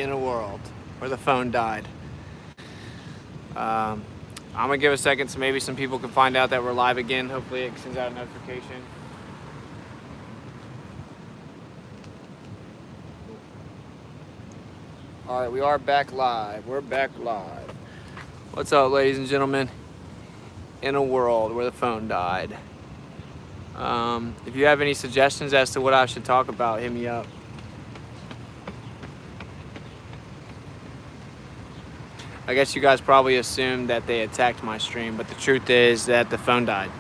in a world where the phone died. I'm gonna give a second so maybe some people can find out that we're live again. Hopefully it sends out a notification. All right, we are back live. We're back live. What's up, ladies and gentlemen? In a world where the phone died. If you have any suggestions as to what I should talk about, hit me up. I guess you guys probably assumed that they attacked my stream, but the truth is that the phone died.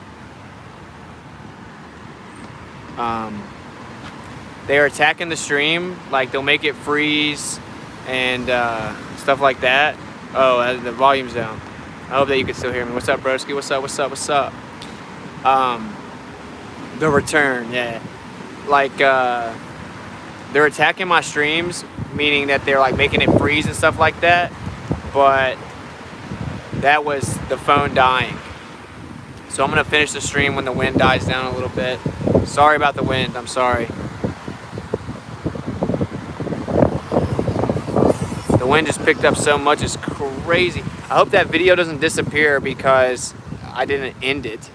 They are attacking the stream, like they'll make it freeze and stuff like that. Oh, the volume's down. I hope that you can still hear me. What's up, broski? What's up? What's up? What's up? The return, yeah. Like they're attacking my streams, meaning that they're like making it freeze and stuff like that. But that was the phone dying. So I'm gonna finish the stream when the wind dies down a little bit. Sorry about the wind, I'm sorry. The wind just picked up so much, it's crazy. I hope that video doesn't disappear because I didn't end it.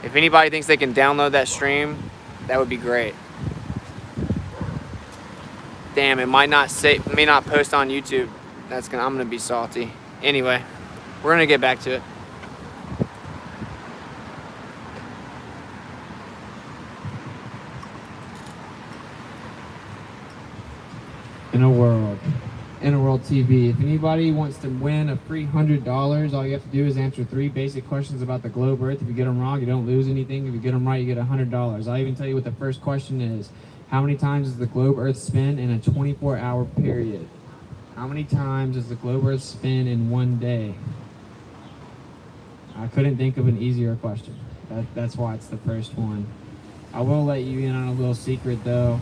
If anybody thinks they can download that stream, that would be great. Damn, it might not may not post on YouTube. I'm gonna be salty. Anyway, we're gonna get back to it. In a world TV. If anybody wants to win a free $100, all you have to do is answer 3 basic questions about the globe Earth. If you get them wrong, you don't lose anything. If you get them right, you get $100. I'll even tell you what the first question is. How many times does the globe Earth spin in a 24-hour period? How many times does the globe Earth spin in one day? I couldn't think of an easier question. That's why it's the first one. I will let you in on a little secret though.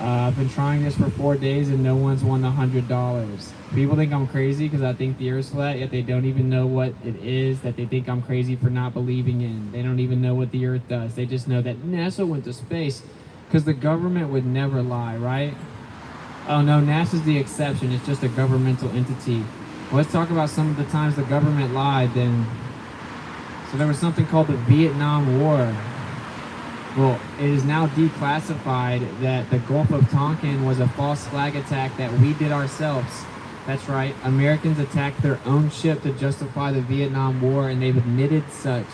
I've been trying this for 4 days and no one's won the $100. People think I'm crazy because I think the Earth's flat, yet they don't even know what it is that they think I'm crazy for not believing in. They don't even know what the Earth does. They just know that NASA went to space because the government would never lie, right? Oh no, NASA's the exception. It's just a governmental entity. Well, let's talk about some of the times the government lied then. So there was something called the Vietnam War. Well, it is now declassified that the Gulf of Tonkin was a false flag attack that we did ourselves. That's right, Americans attacked their own ship to justify the Vietnam War, and they've admitted such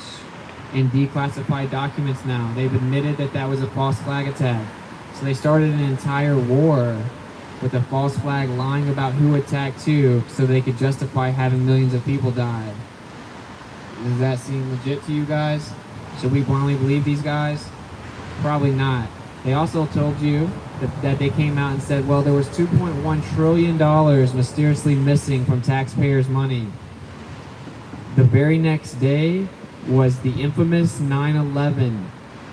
in declassified documents now. They've admitted that that was a false flag attack. So they started an entire war with a false flag lying about who attacked who so they could justify having millions of people die. Does that seem legit to you guys? Should we blindly believe these guys? Probably not. They also told you that they came out and said, well, there was $2.1 trillion mysteriously missing from taxpayers' money. The very next day was the infamous 9/11,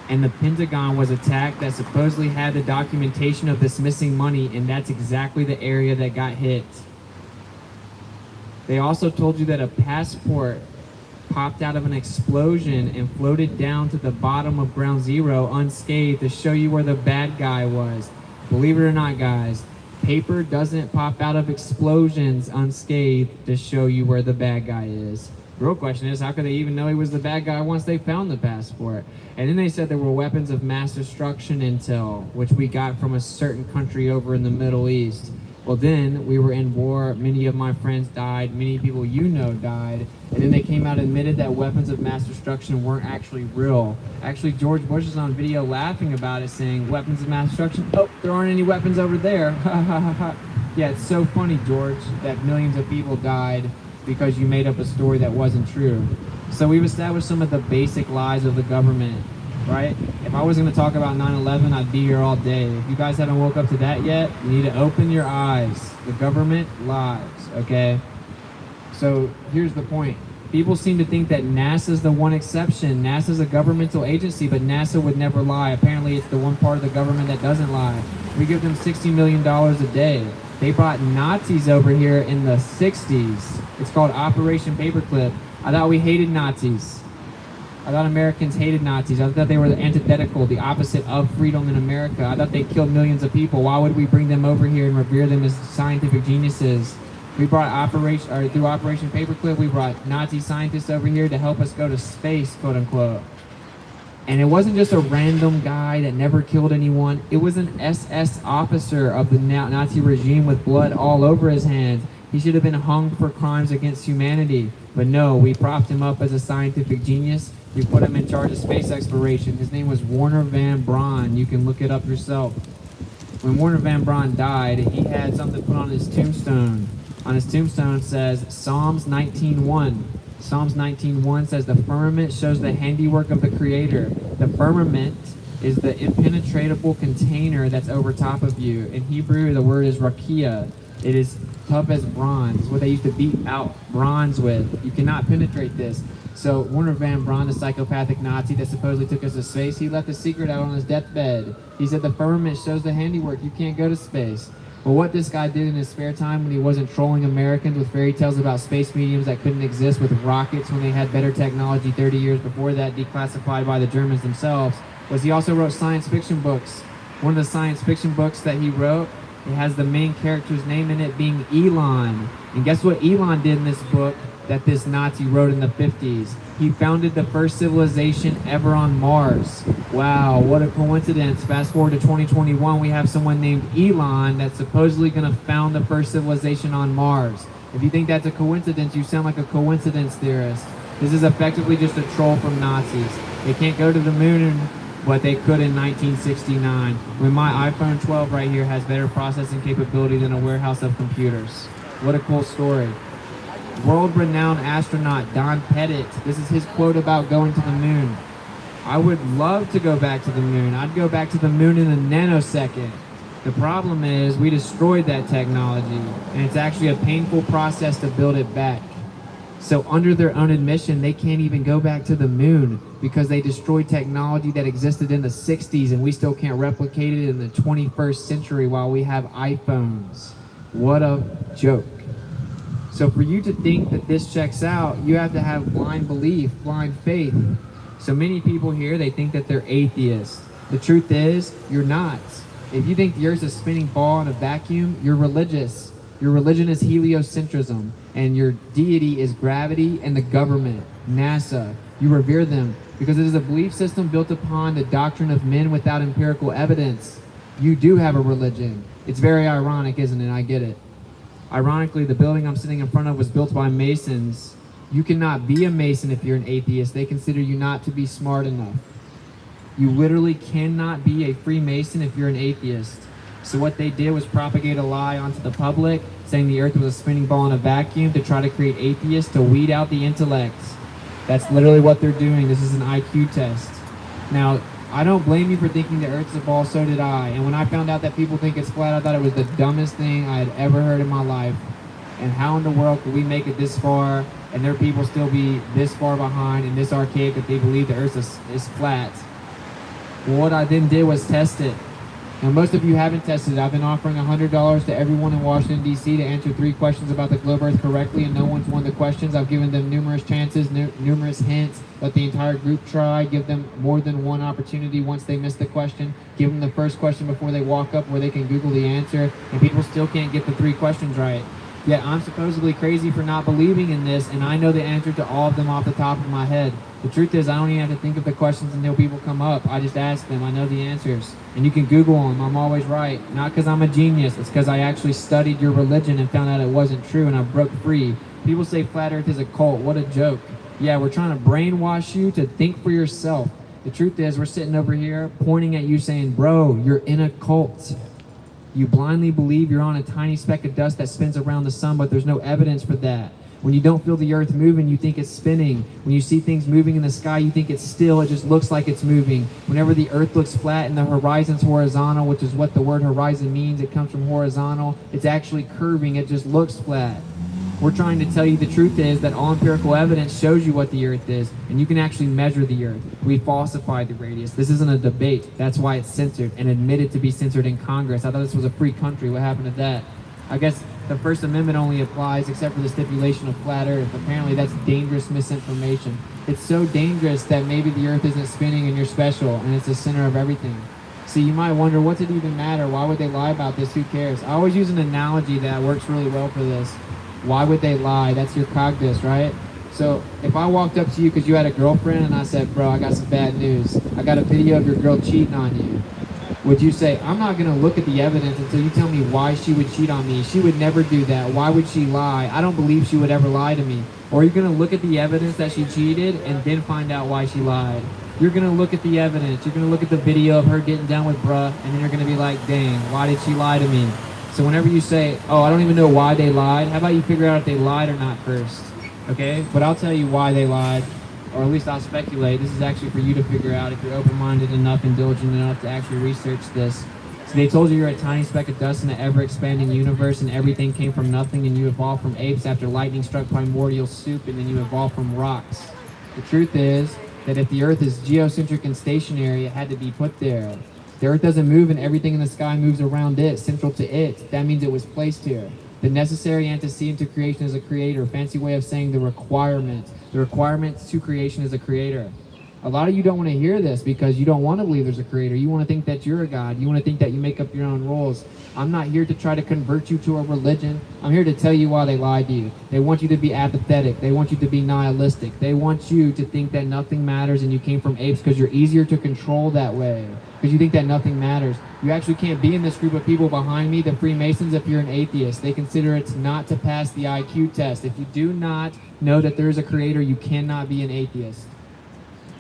and the Pentagon was attacked that supposedly had the documentation of this missing money, and that's exactly the area that got hit. They also told you that a passport popped out of an explosion and floated down to the bottom of ground zero unscathed to show you where the bad guy was. Believe it or not, guys, paper doesn't pop out of explosions unscathed to show you where the bad guy is. The real question is, how could they even know he was the bad guy once they found the passport? And then they said there were weapons of mass destruction intel, which we got from a certain country over in the Middle East. Well, then we were in war. Many of my friends died. Many people you know died. And then they came out and admitted that weapons of mass destruction weren't actually real. Actually, George Bush is on video laughing about it, saying, weapons of mass destruction? Oh, there aren't any weapons over there. Yeah, it's so funny, George, that millions of people died because you made up a story that wasn't true. So we've established some of the basic lies of the government, right? If I was going to talk about 9/11, I'd be here all day. If you guys haven't woke up to that yet, you need to open your eyes. The government lies, okay? So here's the point. People seem to think that NASA's the one exception. NASA's a governmental agency, but NASA would never lie. Apparently, it's the one part of the government that doesn't lie. We give them $60 million a day. They bought Nazis over here in the 60s. It's called Operation Paperclip. I thought we hated Nazis. I thought Americans hated Nazis. I thought they were the antithetical, the opposite of freedom in America. I thought they killed millions of people. Why would we bring them over here and revere them as scientific geniuses? We brought through Operation Paperclip, we brought Nazi scientists over here to help us go to space, quote unquote. And it wasn't just a random guy that never killed anyone. It was an SS officer of the Nazi regime with blood all over his hands. He should have been hung for crimes against humanity. But no, we propped him up as a scientific genius. We put him in charge of space exploration. His name was Wernher von Braun. You can look it up yourself. When Wernher von Braun died, he had something put on his tombstone. On his tombstone it says Psalms 19:1. Psalms 19:1 says the firmament shows the handiwork of the Creator. The firmament is the impenetrable container that's over top of you. In Hebrew, the word is rakia. It is tough as bronze. It's what they used to beat out bronze with. You cannot penetrate this. So Wernher von Braun, the psychopathic Nazi that supposedly took us to space, he left a secret out on his deathbed. He said the firmament shows the handiwork. You can't go to space. Well, what this guy did in his spare time when he wasn't trolling Americans with fairy tales about space mediums that couldn't exist with rockets when they had better technology 30 years before that, declassified by the Germans themselves, was he also wrote science fiction books. One of the science fiction books that he wrote, it has the main character's name in it being Elon. And guess what Elon did in this book that this Nazi wrote in the 50s? He founded the first civilization ever on Mars. Wow, what a coincidence. Fast forward to 2021, we have someone named Elon that's supposedly going to found the first civilization on Mars. If you think that's a coincidence, you sound like a coincidence theorist. This is effectively just a troll from Nazis. They can't go to the moon, but they could in 1969, when my iPhone 12 right here has better processing capability than a warehouse of computers. What a cool story. World-renowned astronaut Don Pettit, this is his quote about going to the moon. I would love to go back to the moon. I'd go back to the moon in a nanosecond. The problem is we destroyed that technology, and it's actually a painful process to build it back. So under their own admission, they can't even go back to the moon because they destroyed technology that existed in the 60s, and we still can't replicate it in the 21st century while we have iPhones. What a joke. So for you to think that this checks out, you have to have blind belief, blind faith. So many people here, they think that they're atheists. The truth is, you're not. If you think the Earth's a spinning ball in a vacuum, you're religious. Your religion is Heliocentrism, and your deity is gravity and the government, NASA. You revere them because it is a belief system built upon the doctrine of men without empirical evidence. You do have a religion. It's very ironic, isn't it? I get it. Ironically, the building I'm sitting in front of was built by Masons. You cannot be a Mason if you're an atheist. They consider you not to be smart enough. You literally cannot be a Freemason if you're an atheist. So what they did was propagate a lie onto the public, saying the Earth was a spinning ball in a vacuum to try to create atheists, to weed out the intellects. That's literally what they're doing. This is an IQ test. Now, I don't blame you for thinking the Earth is a ball, so did I. And when I found out that people think it's flat, I thought it was the dumbest thing I had ever heard in my life. And how in the world could we make it this far, and their people still be this far behind and this archaic that they believe the Earth is flat? Well, what I then did was test it. Now, most of you haven't tested it. I've been offering $100 to everyone in Washington, D.C. to answer 3 questions about the globe Earth correctly, and no one's won the questions. I've given them numerous chances, numerous hints. Let the entire group try. Give them more than one opportunity once they miss the question. Give them the first question before they walk up where they can Google the answer, and people still can't get the 3 questions right. Yet I'm supposedly crazy for not believing in this, and I know the answer to all of them off the top of my head. The truth is, I don't even have to think of the questions until people come up. I just ask them. I know the answers. And you can Google them. I'm always right. Not because I'm a genius. It's because I actually studied your religion and found out it wasn't true, and I broke free. People say Flat Earth is a cult. What a joke. Yeah, we're trying to brainwash you to think for yourself. The truth is, we're sitting over here pointing at you saying, bro, you're in a cult. You blindly believe you're on a tiny speck of dust that spins around the sun, but there's no evidence for that. When you don't feel the earth moving, you think it's spinning. When you see things moving in the sky, you think it's still. It just looks like it's moving. Whenever the earth looks flat and the horizon's horizontal, which is what the word horizon means, it comes from horizontal, it's actually curving. It just looks flat. We're trying to tell you the truth is that all empirical evidence shows you what the earth is, and you can actually measure the earth. We falsified the radius. This isn't a debate. That's why it's censored and admitted to be censored in Congress. I thought this was a free country. What happened to that? I guess the First Amendment only applies except for the stipulation of flat earth. Apparently that's dangerous misinformation. It's so dangerous that maybe the earth isn't spinning and you're special and it's the center of everything. So you might wonder, what's it even matter? Why would they lie about this? Who cares? I always use an analogy that works really well for this. Why would they lie? That's your cognitus, right? So if I walked up to you because you had a girlfriend and I said, bro, I got some bad news. I got a video of your girl cheating on you. Would you say, I'm not going to look at the evidence until you tell me why she would cheat on me? She would never do that. Why would she lie? I don't believe she would ever lie to me. Or are you going to look at the evidence that she cheated and then find out why she lied? You're going to look at the evidence. You're going to look at the video of her getting down with bruh, and then you're going to be like, dang, why did she lie to me? So whenever you say, oh, I don't even know why they lied, how about you figure out if they lied or not first? Okay? But I'll tell you why they lied, or at least I'll speculate. This is actually for you to figure out if you're open-minded enough and diligent enough to actually research this. So they told you you're a tiny speck of dust in an ever-expanding universe and everything came from nothing and you evolved from apes after lightning struck primordial soup and then you evolved from rocks. The truth is that if the Earth is geocentric and stationary, it had to be put there. The Earth doesn't move and everything in the sky moves around it, central to it. That means it was placed here. The necessary antecedent to creation is a creator. Fancy way of saying the requirement. The requirement to creation is a creator. A lot of you don't want to hear this because you don't want to believe there's a creator. You want to think that you're a god. You want to think that you make up your own rules. I'm not here to try to convert you to a religion. I'm here to tell you why they lied to you. They want you to be apathetic. They want you to be nihilistic. They want you to think that nothing matters and you came from apes because you're easier to control that way. Because you think that nothing matters. You actually can't be in this group of people behind me, the Freemasons, if you're an atheist. They consider it not to pass the IQ test. If you do not know that there is a creator, you cannot be an atheist.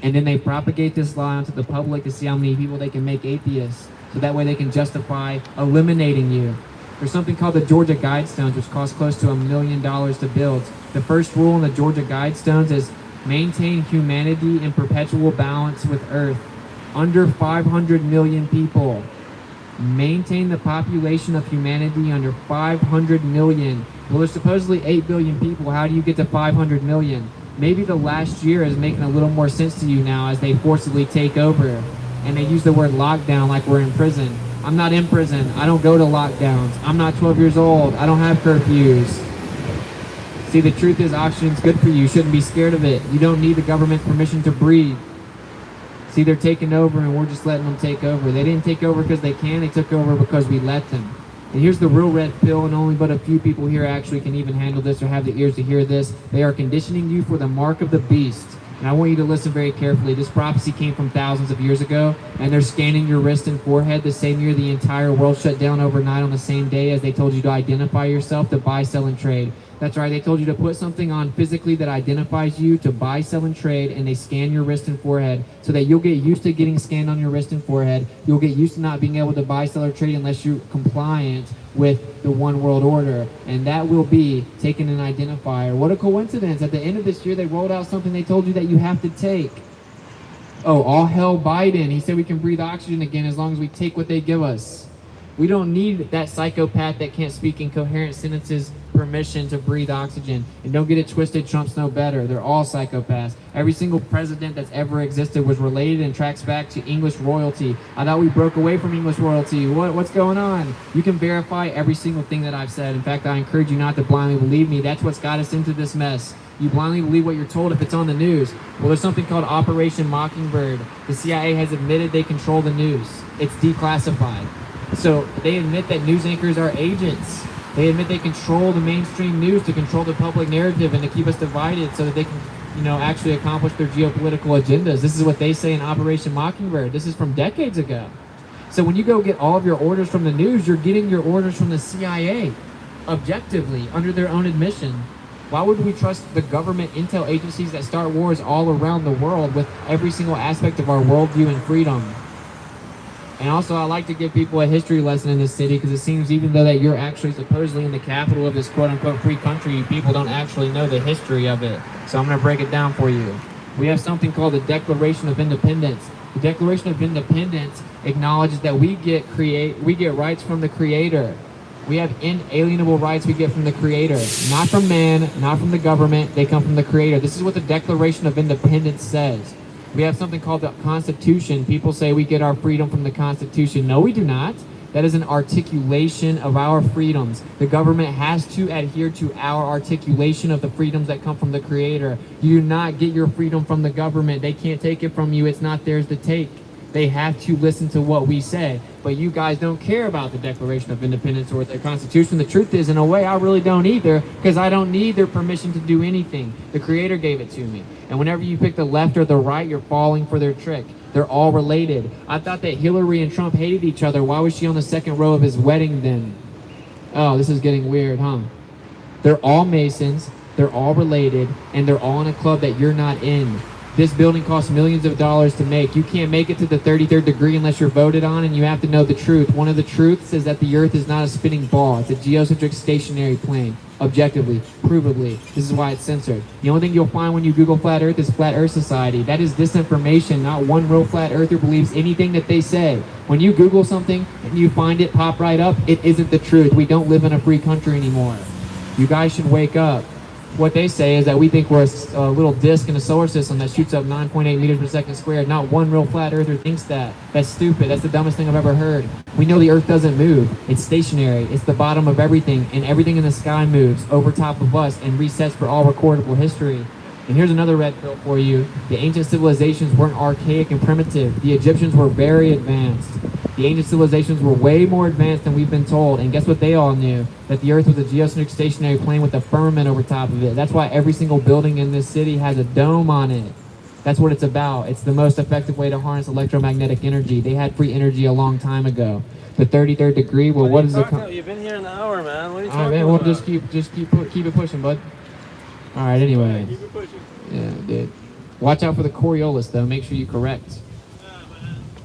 And then they propagate this lie onto the public to see how many people they can make atheists. So that way they can justify eliminating you. There's something called the Georgia Guidestones, which cost close to $1 million to build. The first rule in the Georgia Guidestones is maintain humanity in perpetual balance with Earth. Under 500 million people. Maintain the population of humanity under 500 million. Well, there's supposedly 8 billion people. How do you get to 500 million? Maybe the last year is making a little more sense to you now as they forcibly take over. And they use the word lockdown like we're in prison. I'm not in prison. I don't go to lockdowns. I'm not 12 years old. I don't have curfews. See, the truth is oxygen's good for you. You shouldn't be scared of it. You don't need the government's permission to breathe. See, they're taking over and we're just letting them take over. They didn't take over because they can. They took over because we let them. And here's the real red pill, and only but a few people here actually can even handle this or have the ears to hear this. They are conditioning you for the mark of the beast. And I want you to listen very carefully. This prophecy came from thousands of years ago, and they're scanning your wrist and forehead the same year the entire world shut down overnight on the same day as they told you to identify yourself, to buy, sell, and trade. That's right, they told you to put something on physically that identifies you, to buy, sell, and trade, and they scan your wrist and forehead so that you'll get used to getting scanned on your wrist and forehead. You'll get used to not being able to buy, sell, or trade unless you're compliant with the one world order, and that will be taking an identifier. What a coincidence. At the end of this year, they rolled out something they told you that you have to take. Oh, all hell Biden. He said we can breathe oxygen again as long as we take what they give us. We don't need that psychopath that can't speak in coherent sentences permission to breathe oxygen. And don't get it twisted, Trump's no better. They're all psychopaths. Every single president that's ever existed was related and tracks back to English royalty. I thought we broke away from English royalty. What's going on? You can verify every single thing that I've said. In fact, I encourage you not to blindly believe me. That's what's got us into this mess. You blindly believe what you're told if it's on the news. Well, there's something called Operation Mockingbird. The CIA has admitted they control the news. It's declassified. So they admit that news anchors are agents. They admit they control the mainstream news to control the public narrative and to keep us divided so that they can, actually accomplish their geopolitical agendas. This is what they say in Operation Mockingbird. This is from decades ago. So when you go get all of your orders from the news, you're getting your orders from the CIA, objectively, under their own admission. Why would we trust the government intel agencies that start wars all around the world with every single aspect of our worldview and freedom? And also, I like to give people a history lesson in this city because it seems even though that you're actually supposedly in the capital of this quote-unquote free country, people don't actually know the history of it. So I'm going to break it down for you. We have something called the Declaration of Independence. The Declaration of Independence acknowledges that we get rights from the Creator. We have inalienable rights we get from the Creator. Not from man, not from the government. They come from the Creator. This is what the Declaration of Independence says. We have something called the Constitution. People say we get our freedom from the Constitution. No, we do not. That is an articulation of our freedoms. The government has to adhere to our articulation of the freedoms that come from the Creator. You do not get your freedom from the government. They can't take it from you. It's not theirs to take. They have to listen to what we say. But you guys don't care about the Declaration of Independence or the Constitution. The truth is, in a way, I really don't either, because I don't need their permission to do anything. The Creator gave it to me. And whenever you pick the left or the right, you're falling for their trick. They're all related. I thought that Hillary and Trump hated each other. Why was she on the second row of his wedding then? Oh, this is getting weird, huh? They're all Masons, they're all related, and they're all in a club that you're not in. This building costs millions of dollars to make. You can't make it to the 33rd degree unless you're voted on, and you have to know the truth. One of the truths is that the Earth is not a spinning ball. It's a geocentric stationary plane. Objectively, provably. This is why it's censored. The only thing you'll find when you Google Flat Earth is Flat Earth Society. That is disinformation. Not one real Flat Earther believes anything that they say. When you Google something and you find it pop right up, it isn't the truth. We don't live in a free country anymore. You guys should wake up. What they say is that we think we're a little disk in a solar system that shoots up 9.8 meters per second squared. Not one real flat earther thinks that. That's stupid. That's the dumbest thing I've ever heard. We know the Earth doesn't move. It's stationary. It's the bottom of everything, and everything in the sky moves over top of us and resets for all recordable history. And here's another red pill for you. The ancient civilizations weren't archaic and primitive. The Egyptians were very advanced. The ancient civilizations were way more advanced than we've been told. And guess what they all knew? That the Earth was a geocentric stationary plane with a firmament over top of it. That's why every single building in this city has a dome on it. That's what it's about. It's the most effective way to harness electromagnetic energy. They had free energy a long time ago. The 33rd degree, well, what is it? You've been here an hour, man. What are you talking about? All right, man, well, just keep it pushing, bud. All right, anyway. Keep it pushing. Yeah, dude. Watch out for the Coriolis, though. Make sure you correct.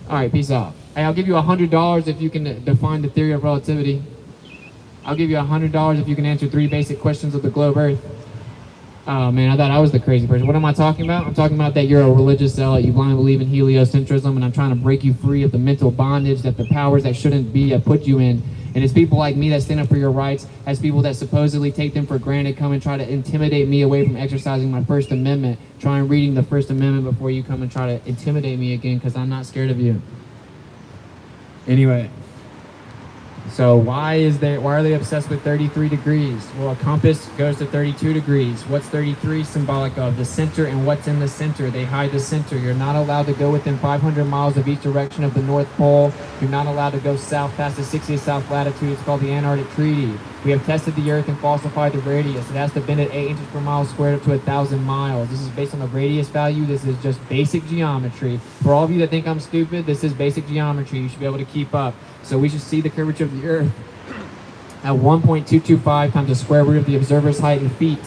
All right, peace out. Hey, I'll give you $100 if you can define the theory of relativity. I'll give you $100 if you can answer 3 basic questions of the globe Earth. Oh, man, I thought I was the crazy person. What am I talking about? I'm talking about that you're a religious zealot. You blindly believe in heliocentrism, and I'm trying to break you free of the mental bondage that the powers that shouldn't be have put you in. And it's people like me that stand up for your rights, as people that supposedly take them for granted come and try to intimidate me away from exercising my First Amendment. Try and reading the First Amendment before you come and try to intimidate me again, because I'm not scared of you. Anyway, so why are they obsessed with 33 degrees? Well, a compass goes to 32 degrees. What's 33 symbolic of? The center, and what's in the center? They hide the center. You're not allowed to go within 500 miles of each direction of the North Pole. You're not allowed to go south past the 60th south latitude. It's called the Antarctic Treaty. We have tested the Earth and falsified the radius. It has to bend at 8 inches per mile squared up to 1,000 miles. This is based on the radius value. This is just basic geometry. For all of you that think I'm stupid, this is basic geometry. You should be able to keep up. So we should see the curvature of the Earth at 1.225 times the square root of the observer's height in feet.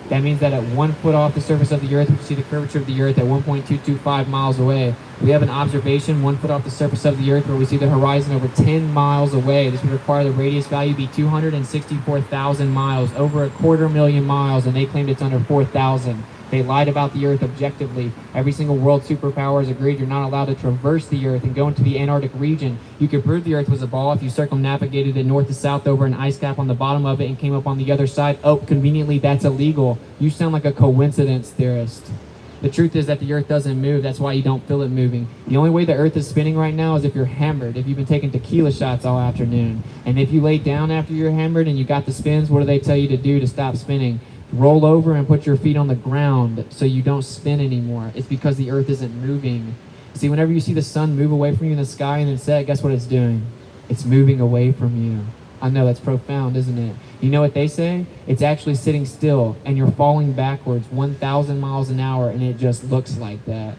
That means that at 1 foot off the surface of the Earth, we see the curvature of the Earth at 1.225 miles away. We have an observation 1 foot off the surface of the Earth where we see the horizon over 10 miles away. This would require the radius value be 264,000 miles, over 250,000 miles, and they claimed it's under 4,000. They lied about the Earth objectively. Every single world superpower has agreed you're not allowed to traverse the Earth and go into the Antarctic region. You could prove the Earth was a ball if you circumnavigated it north to south over an ice cap on the bottom of it and came up on the other side. Oh, conveniently, that's illegal. You sound like a coincidence theorist. The truth is that the Earth doesn't move. That's why you don't feel it moving. The only way the Earth is spinning right now is if you're hammered, if you've been taking tequila shots all afternoon. And if you lay down after you're hammered and you got the spins, what do they tell you to do to stop spinning? Roll over and put your feet on the ground so you don't spin anymore. It's because the Earth isn't moving. See, whenever you see the sun move away from you in the sky and then set, guess what it's doing? It's moving away from you. I know, that's profound, isn't it? You know what they say? It's actually sitting still, and you're falling backwards 1,000 miles an hour, and it just looks like that.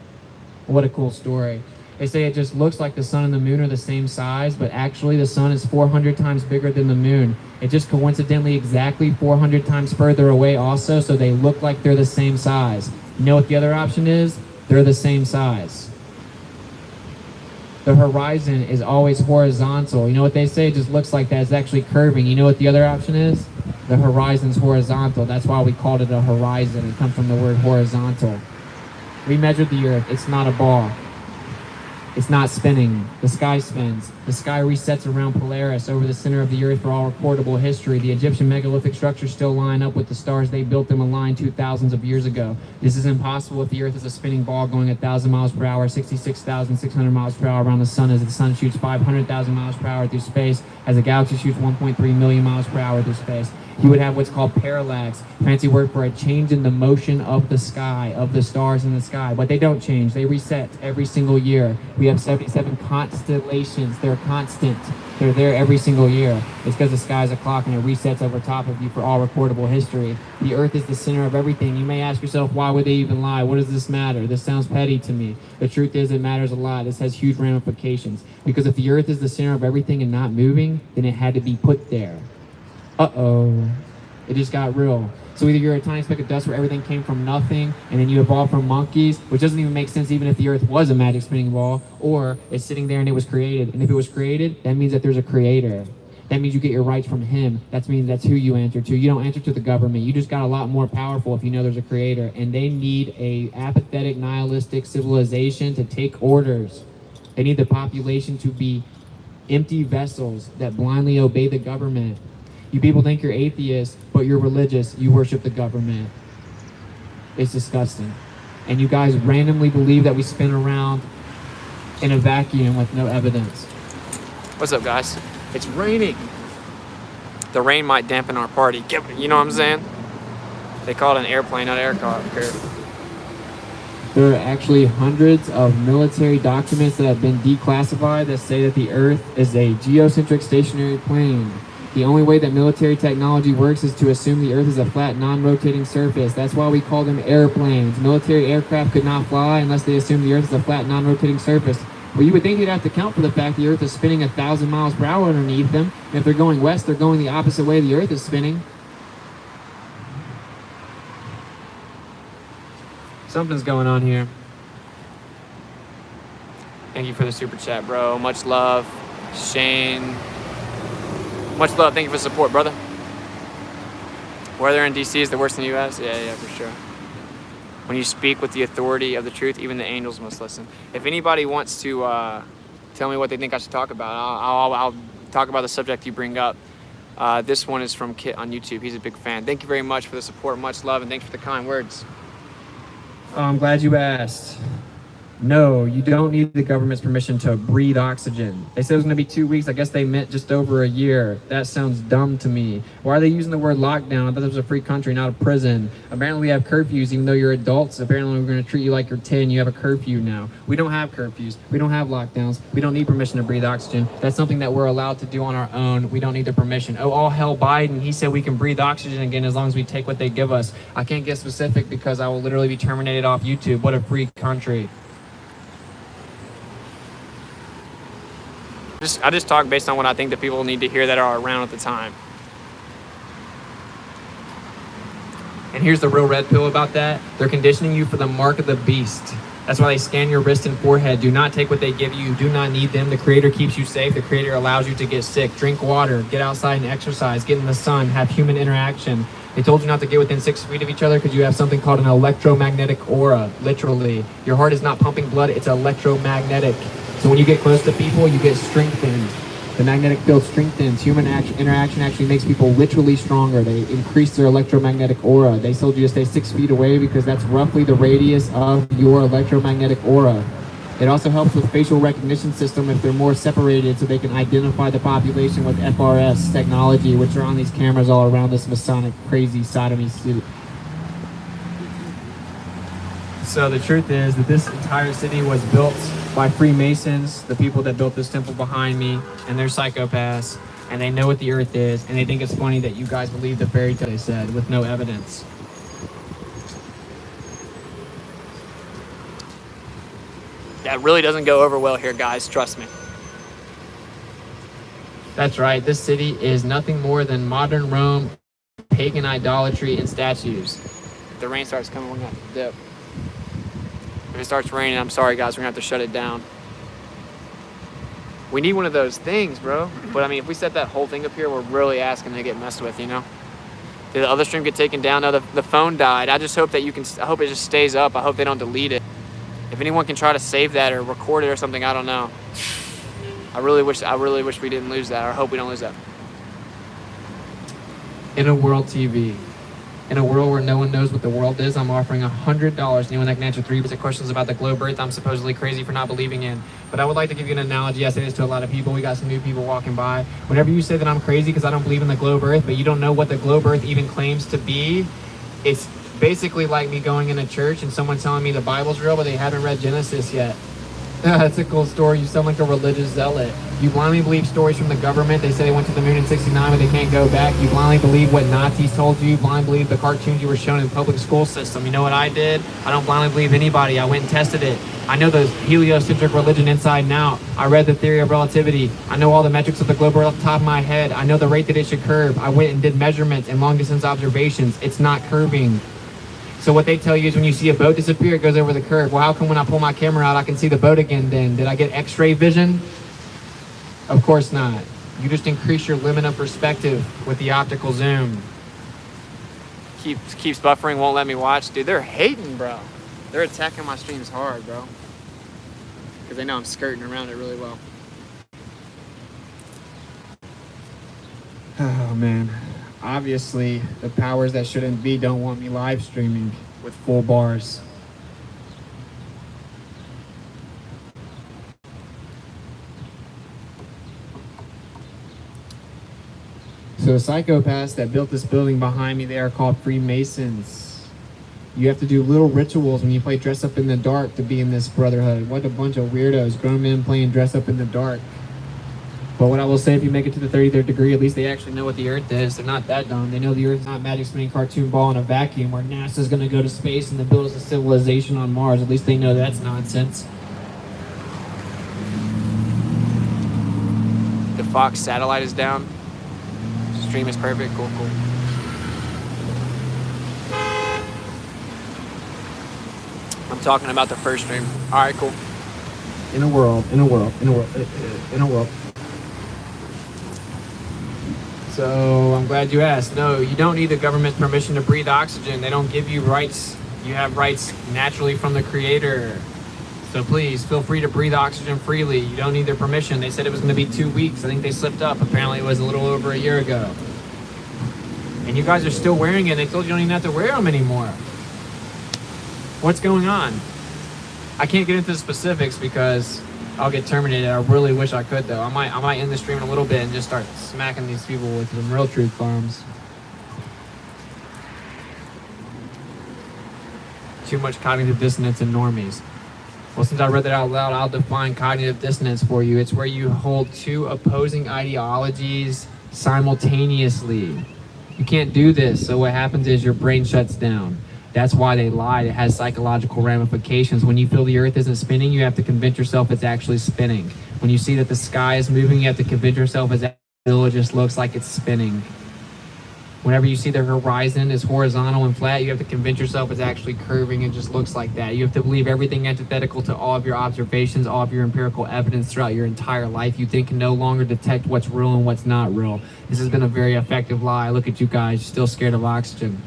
What a cool story. They say it just looks like the sun and the moon are the same size, but actually the sun is 400 times bigger than the moon. It just coincidentally exactly 400 times further away also, so they look like they're the same size. You know what the other option is? They're the same size. The horizon is always horizontal. You know what they say? It just looks like that. It's actually curving. You know what the other option is? The horizon's horizontal. That's why we called it a horizon. It comes from the word horizontal. We measured the Earth. It's not a ball. It's not spinning. The sky spins. The sky resets around Polaris over the center of the earth for all recordable history. The Egyptian megalithic structures still line up with the stars they built them aligned to thousands of years ago. This is impossible if the earth is a spinning ball going 1,000 miles per hour, 66,600 miles per hour around the sun, as the sun shoots 500,000 miles per hour through space, as the galaxy shoots 1.3 million miles per hour through space. You would have what's called parallax, fancy word for a change in the motion of the sky, of the stars in the sky. But they don't change. They reset every single year. We have 77 constellations. They're constant. They're there every single year. It's because the sky is a clock and it resets over top of you for all recordable history. The earth is the center of everything. You may ask yourself, why would they even lie? What does this matter? This sounds petty to me. The truth is, it matters a lot. This has huge ramifications. Because if the earth is the center of everything and not moving, then it had to be put there. Uh-oh, it just got real. So either you're a tiny speck of dust where everything came from nothing, and then you evolved from monkeys, which doesn't even make sense even if the earth was a magic spinning ball, or it's sitting there and it was created. And if it was created, that means that there's a creator. That means you get your rights from him. That means that's who you answer to. You don't answer to the government. You just got a lot more powerful if you know there's a creator. And they need a apathetic, nihilistic civilization to take orders. They need the population to be empty vessels that blindly obey the government. You people think you're atheists, but you're religious. You worship the government. It's disgusting. And you guys randomly believe that we spin around in a vacuum with no evidence. What's up, guys? It's raining. The rain might dampen our party. You know what I'm saying? They call it an airplane, not aircraft. There are actually hundreds of military documents that have been declassified that say that the Earth is a geocentric stationary plane. The only way that military technology works is to assume the Earth is a flat, non-rotating surface. That's why we call them airplanes. Military aircraft could not fly unless they assumed the Earth is a flat, non-rotating surface. Well, you would think you'd have to count for the fact the Earth is spinning 1,000 miles per hour underneath them. And if they're going west, they're going the opposite way the Earth is spinning. Something's going on here. Thank you for the super chat, bro. Much love. Shane. Much love. Thank you for the support, brother. Weather in DC is the worst in the US? Yeah, for sure. When you speak with the authority of the truth, even the angels must listen. If anybody wants to tell me what they think I should talk about, I'll talk about the subject you bring up. This one is from Kit on YouTube. He's a big fan. Thank you very much for the support. Much love, and thanks for the kind words. I'm glad you asked. No, you don't need the government's permission to breathe oxygen. They said it was going to be 2 weeks. I guess they meant just over a year. That sounds dumb to me. Why are they using the word lockdown? I thought this was a free country, not a prison. Apparently we have curfews, even though you're adults. Apparently we're going to treat you like you're 10. You have a curfew now. We don't have curfews. We don't have lockdowns. We don't need permission to breathe oxygen. That's something that we're allowed to do on our own. We don't need the permission. Oh, all hell Biden. He said we can breathe oxygen again as long as we take what they give us. I can't get specific because I will literally be terminated off YouTube. What a free country. I just talk based on what I think the people need to hear that are around at the time. And here's the real red pill about that. They're conditioning you for the mark of the beast. That's why they scan your wrist and forehead. Do not take what they give you. You do not need them. The Creator keeps you safe. The Creator allows you to get sick. Drink water. Get outside and exercise. Get in the sun. Have human interaction. They told you not to get within 6 feet of each other because you have something called an electromagnetic aura. Literally. Your heart is not pumping blood. It's electromagnetic. So when you get close to people, you get strengthened. The magnetic field strengthens. Human interaction actually makes people literally stronger. They increase their electromagnetic aura. They told you to stay 6 feet away because that's roughly the radius of your electromagnetic aura. It also helps with facial recognition system if they're more separated so they can identify the population with FRS technology, which are on these cameras all around this Masonic crazy sodomy suit. So the truth is that this entire city was built by Freemasons, the people that built this temple behind me, and they're psychopaths, and they know what the earth is, and they think it's funny that you guys believe the fairy tale they said with no evidence. That really doesn't go over well here, guys. Trust me. That's right. This city is nothing more than modern Rome, pagan idolatry, and statues. If the rain starts coming, we're going to have to dip. If it starts raining, I'm sorry, guys. We're going to have to shut it down. We need one of those things, bro. But, I mean, if we set that whole thing up here, we're really asking to get messed with, you know? Did the other stream get taken down? No, the phone died. I just hope that I hope it just stays up. I hope they don't delete it. If anyone can try to save that or record it or something, I don't know. I really wish we didn't lose that, or hope we don't lose that. In a World TV. In a world where no one knows what the world is, I'm offering $100. Anyone that can answer 3 basic questions about the globe Earth I'm supposedly crazy for not believing in. But I would like to give you an analogy. I say this to a lot of people. We got some new people walking by. Whenever you say that I'm crazy because I don't believe in the globe Earth, but you don't know what the globe Earth even claims to be, it's basically like me going in a church and someone telling me the Bible's real, but they haven't read Genesis yet. That's a cool story. You sound like a religious zealot. You blindly believe stories from the government. They say they went to the moon in '69, but they can't go back. You blindly believe what Nazis told you. You blindly believe the cartoons you were shown in the public school system. You know what I did? I don't blindly believe anybody. I went and tested it. I know the heliocentric religion inside and out. I read the theory of relativity. I know all the metrics of the globe off the top of my head. I know the rate that it should curve. I went and did measurements and long distance observations. It's not curving. So what they tell you is when you see a boat disappear, it goes over the curve. Well, how come when I pull my camera out, I can see the boat again then? Did I get x-ray vision? Of course not. You just increase your limit of perspective with the optical zoom. Keeps buffering, won't let me watch. Dude, they're hating, bro. They're attacking my streams hard, bro. Because they know I'm skirting around it really well. Oh, man. Obviously, the powers that shouldn't be don't want me live streaming with full bars. So the psychopaths that built this building behind me, they are called Freemasons. You have to do little rituals when you play dress up in the dark to be in this brotherhood. What a bunch of weirdos, grown men playing dress up in the dark. But what I will say, if you make it to the 33rd degree, at least they actually know what the Earth is. They're not that dumb. They know the Earth is not magic spinning cartoon ball in a vacuum where NASA's going to go to space and then build us a civilization on Mars. At least they know that's nonsense. The Fox satellite is down. Stream is perfect. Cool. I'm talking about the first stream. All right, cool. In a world. So I'm glad you asked. No, you don't need the government's permission to breathe oxygen. They don't give you rights. You have rights naturally from the Creator. So please feel free to breathe oxygen freely. You don't need their permission. They said it was going to be 2 weeks. I think they slipped up. Apparently it was a little over a year ago. And you guys are still wearing it. They told you don't even have to wear them anymore. What's going on? I can't get into the specifics because I'll get terminated. I really wish I could though. I might end the stream in a little bit and just start smacking these people with some real truth bombs. Too much cognitive dissonance in normies. Well, since I read that out loud, I'll define cognitive dissonance for you. It's where you hold two opposing ideologies simultaneously. You can't do this, so what happens is your brain shuts down. That's why they lied. It has psychological ramifications. When you feel the Earth isn't spinning, you have to convince yourself it's actually spinning. When you see that the sky is moving, you have to convince yourself it just looks like it's spinning. Whenever you see the horizon is horizontal and flat, you have to convince yourself it's actually curving and just looks like that. You have to believe everything antithetical to all of your observations, all of your empirical evidence throughout your entire life. You think can no longer detect what's real and what's not real. This has been a very effective lie. Look at you guys, still scared of oxygen.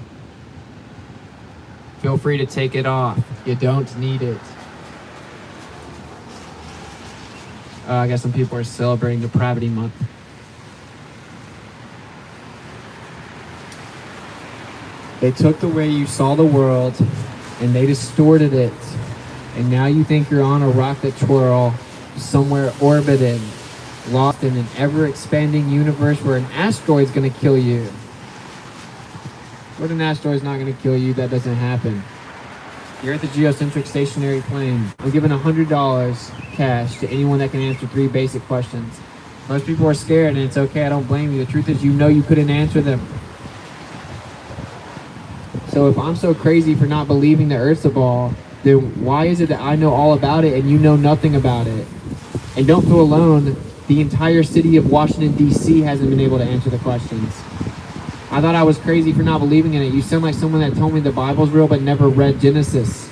Feel free to take it off. You don't need it. I guess some people are celebrating Depravity Month. They took the way you saw the world and they distorted it. And now you think you're on a rocket twirl somewhere orbiting, lost in an ever-expanding universe where an asteroid's going to kill you. But an asteroid's not going to kill you. That doesn't happen. You're at the geocentric stationary plane. I'm giving $100 cash to anyone that can answer 3 basic questions. Most people are scared, and it's okay. I don't blame you. The truth is, you know you couldn't answer them. So if I'm so crazy for not believing the Earth's a ball, then why is it that I know all about it and you know nothing about it? And don't feel alone. The entire city of Washington, D.C. hasn't been able to answer the questions. I thought I was crazy for not believing in it. You sound like someone that told me the Bible's real but never read Genesis.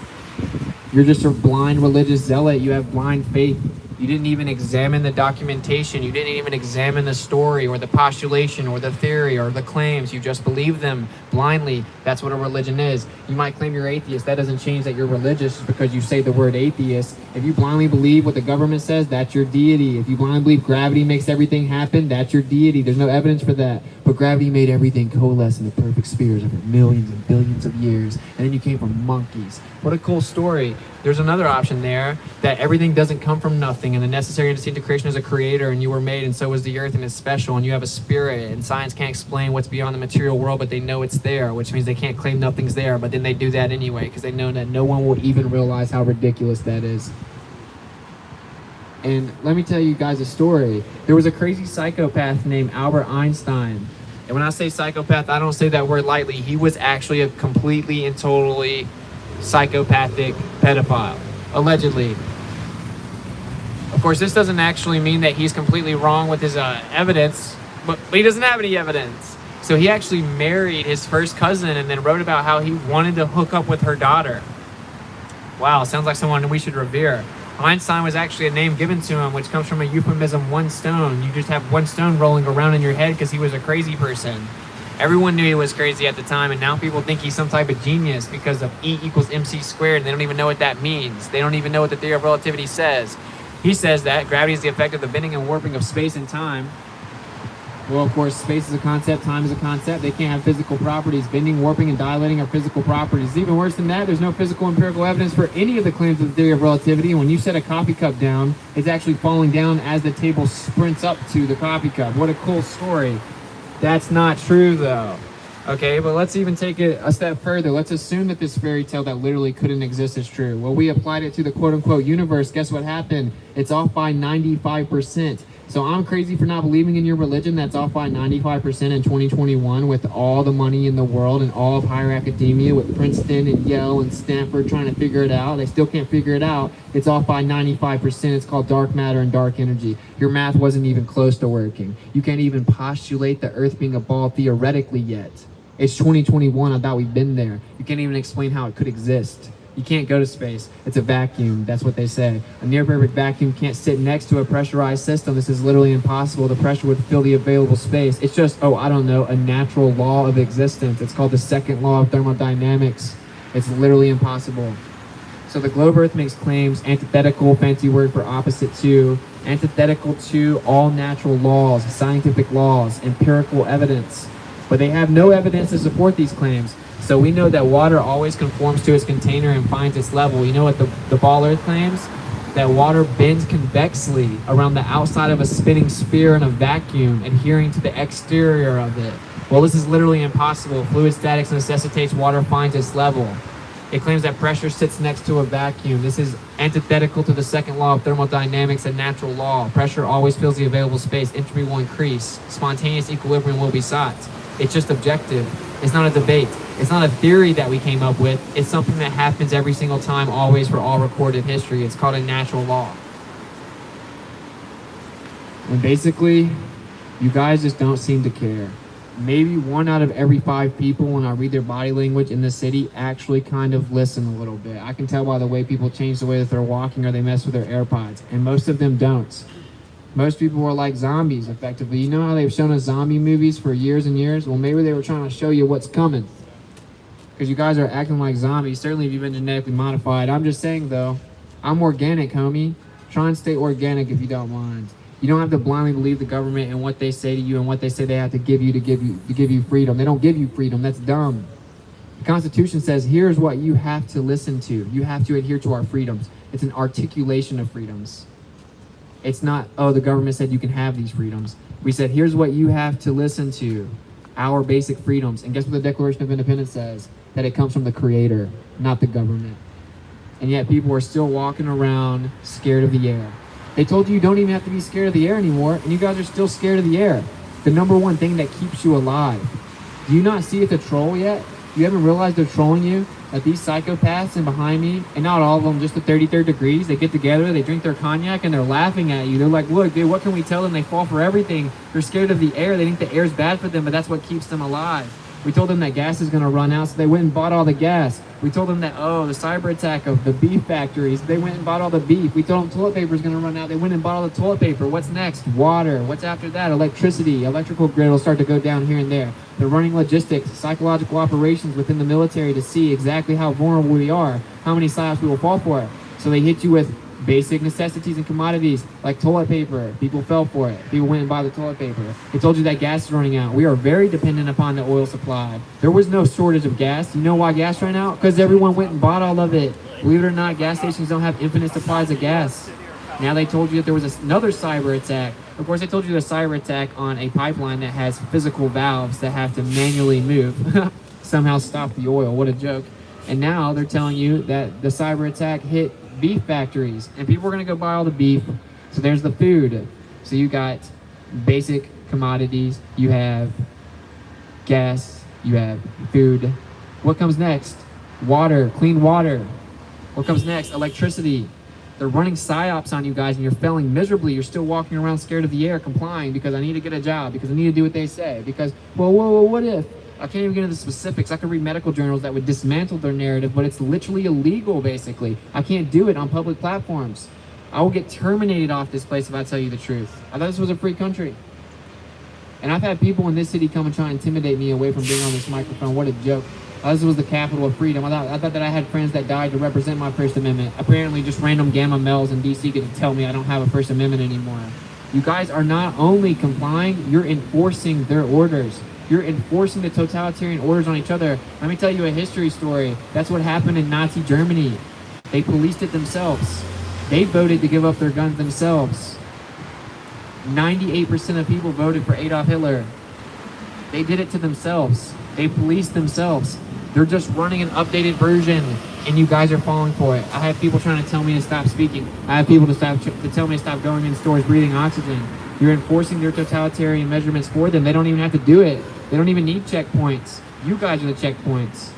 You're just a blind religious zealot. You have blind faith. You didn't even examine the documentation. You didn't even examine the story or the postulation or the theory or the claims. You just believe them blindly. That's what a religion is. You might claim you're atheist. That doesn't change that you're religious just because you say the word atheist. If you blindly believe what the government says, that's your deity. If you blindly believe gravity makes everything happen, that's your deity. There's no evidence for that. But gravity made everything coalesce into perfect spheres over millions and billions of years. And then you came from monkeys. What a cool story. There's another option there, that everything doesn't come from nothing, and the necessary antecedent to creation is a creator, and you were made, and so was the earth, and it's special, and you have a spirit, and science can't explain what's beyond the material world, but they know it's there, which means they can't claim nothing's there, but then they do that anyway, because they know that no one will even realize how ridiculous that is. And let me tell you guys a story. There was a crazy psychopath named Albert Einstein. And when I say psychopath, I don't say that word lightly. He was actually a completely and totally psychopathic pedophile, allegedly. Of course, this doesn't actually mean that he's completely wrong with his evidence, but he doesn't have any evidence. So he actually married his first cousin and then wrote about how he wanted to hook up with her daughter. Wow, sounds like someone we should revere. Einstein was actually a name given to him, which comes from a euphemism, one stone. You just have one stone rolling around in your head because he was a crazy person. Everyone knew he was crazy at the time, and now people think he's some type of genius because of E equals MC squared, and they don't even know what that means. They don't even know what the theory of relativity says. He says that gravity is the effect of the bending and warping of space and time. Well, of course, space is a concept, time is a concept. They can't have physical properties. Bending, warping, and dilating are physical properties. It's even worse than that. There's no physical empirical evidence for any of the claims of the theory of relativity. And when you set a coffee cup down, it's actually falling down as the table sprints up to the coffee cup. What a cool story. That's not true, though. Okay, but let's even take it a step further. Let's assume that this fairy tale that literally couldn't exist is true. Well, we applied it to the quote-unquote universe. Guess what happened? It's off by 95%. So I'm crazy for not believing in your religion that's off by 95% in 2021 with all the money in the world and all of higher academia with Princeton and Yale and Stanford trying to figure it out. They still can't figure it out. It's off by 95%. It's called dark matter and dark energy. Your math wasn't even close to working. You can't even postulate the Earth being a ball theoretically yet. It's 2021. I thought we've been there. You can't even explain how it could exist. You can't go to space. It's a vacuum. That's what they say. A near-perfect vacuum can't sit next to a pressurized system. This is literally impossible. The pressure would fill the available space. It's just, a natural law of existence. It's called the second law of thermodynamics. It's literally impossible. So the globe Earth makes claims, antithetical, fancy word for opposite to, antithetical to all natural laws, scientific laws, empirical evidence. But they have no evidence to support these claims. So we know that water always conforms to its container and finds its level. You know what the ball Earth claims? That water bends convexly around the outside of a spinning sphere in a vacuum, adhering to the exterior of it. Well, this is literally impossible. Fluid statics necessitates water finds its level. It claims that pressure sits next to a vacuum. This is antithetical to the second law of thermodynamics and natural law. Pressure always fills the available space. Entropy will increase. Spontaneous equilibrium will be sought. It's just objective. It's not a debate. It's not a theory that we came up with. It's something that happens every single time, always, for all recorded history. It's called a natural law. And basically, you guys just don't seem to care. Maybe 1 out of every 5 people, when I read their body language in the city, actually kind of listen a little bit. I can tell by the way people change the way that they're walking or they mess with their AirPods. And most of them don't. Most people are like zombies, effectively. You know how they've shown us zombie movies for years and years? Well, maybe they were trying to show you what's coming. Because you guys are acting like zombies. Certainly if you've been genetically modified. I'm just saying, though, I'm organic, homie. Try and stay organic if you don't mind. You don't have to blindly believe the government and what they say to you and what they say they have to give you freedom. They don't give you freedom. That's dumb. The Constitution says, here's what you have to listen to. You have to adhere to our freedoms. It's an articulation of freedoms. It's not, the government said you can have these freedoms. We said, here's what you have to listen to. Our basic freedoms. And guess what the Declaration of Independence says? That it comes from the Creator, not the government. And yet people are still walking around scared of the air. They told you don't even have to be scared of the air anymore, and you guys are still scared of the air. The number one thing that keeps you alive. Do you not see it's a troll yet? You haven't realized they're trolling you? That these psychopaths and behind me, and not all of them, just the 33rd degrees, they get together, they drink their cognac, and they're laughing at you. They're like, look, dude, what can we tell them? They fall for everything. They're scared of the air. They think the air's bad for them, but that's what keeps them alive. We told them that gas is going to run out, so they went and bought all the gas. We told them that, oh, the cyber attack of the beef factories, they went and bought all the beef. We told them toilet paper is going to run out. They went and bought all the toilet paper. What's next? Water. What's after that? Electricity. Electrical grid will start to go down here and there. They're running logistics, psychological operations within the military to see exactly how vulnerable we are, how many psyops we will fall for. So they hit you with basic necessities and commodities like toilet paper. People fell for it. People went and bought the toilet paper. They told you that gas is running out. We are very dependent upon the oil supply. There was no shortage of gas. You know why gas ran out? Because everyone went and bought all of it. Believe it or not, gas stations don't have infinite supplies of gas. Now they told you that there was another cyber attack. Of course, they told you there's a cyber attack on a pipeline that has physical valves that have to manually move. Somehow stop the oil. What a joke. And now they're telling you that the cyber attack hit beef factories and people are going to go buy all the beef. So there's the food. So you got basic commodities, you have gas, you have food. What comes next? Water, clean water. What comes next? Electricity. They're running psyops on you guys and you're failing miserably. You're still walking around scared of the air, complying because I need to get a job, because I need to do what they say, because, well, what if? I can't even get into the specifics. I could read medical journals that would dismantle their narrative, but it's literally illegal, basically. I can't do it on public platforms. I will get terminated off this place if I tell you the truth. I thought this was a free country. And I've had people in this city come and try and intimidate me away from being on this microphone. What a joke. I thought this was the capital of freedom. I thought that I had friends that died to represent my First Amendment. Apparently just random gamma males in DC get to tell me I don't have a First Amendment anymore. You guys are not only complying, you're enforcing their orders. You're enforcing the totalitarian orders on each other. Let me tell you a history story. That's what happened in Nazi Germany. They policed it themselves. They voted to give up their guns themselves. 98% of people voted for Adolf Hitler. They did it to themselves. They policed themselves. They're just running an updated version, and you guys are falling for it. I have people trying to tell me to stop speaking. I have people to tell me to stop going in stores breathing oxygen. You're enforcing their totalitarian measurements for them. They don't even have to do it. They don't even need checkpoints. You guys are the checkpoints.